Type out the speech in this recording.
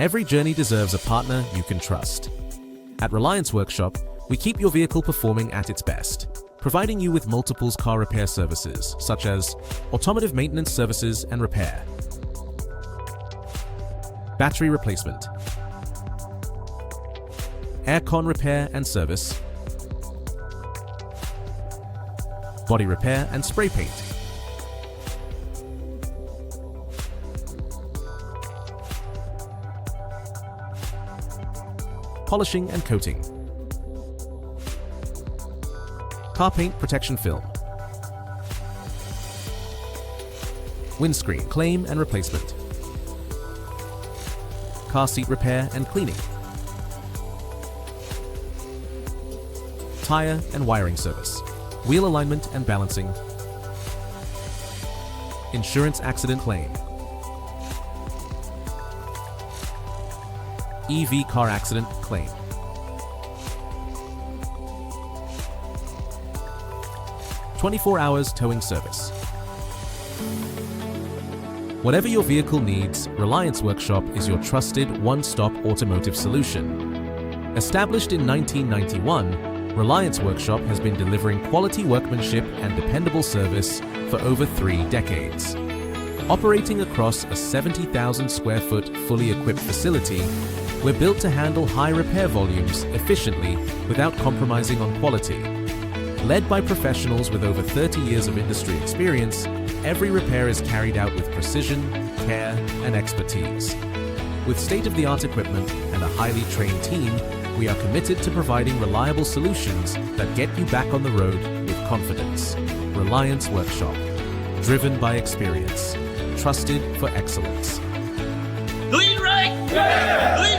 Every journey deserves a partner you can trust. At Reliance Workshop, we keep your vehicle performing at its best, providing you with multiple car repair services, such as automotive maintenance services and repair, battery replacement, aircon repair and service, body repair and spray paint, polishing and coating, car paint protection film, windscreen claim and replacement, car seat repair and cleaning, tire and wiring service, wheel alignment and balancing, insurance accident claim, EV car accident claim, 24 hours towing service. Whatever your vehicle needs, Reliance Workshop is your trusted one-stop automotive solution. Established in 1991, Reliance Workshop has been delivering quality workmanship and dependable service for over 3 decades. Operating across a 70,000 square foot fully equipped facility, we're built to handle high repair volumes efficiently without compromising on quality. Led by professionals with over 30 years of industry experience, every repair is carried out with precision, care, and expertise. With state-of-the-art equipment and a highly trained team, we are committed to providing reliable solutions that get you back on the road with confidence. Reliance Workshop. Driven by experience. Trusted for excellence. Lean right! Yeah! Lean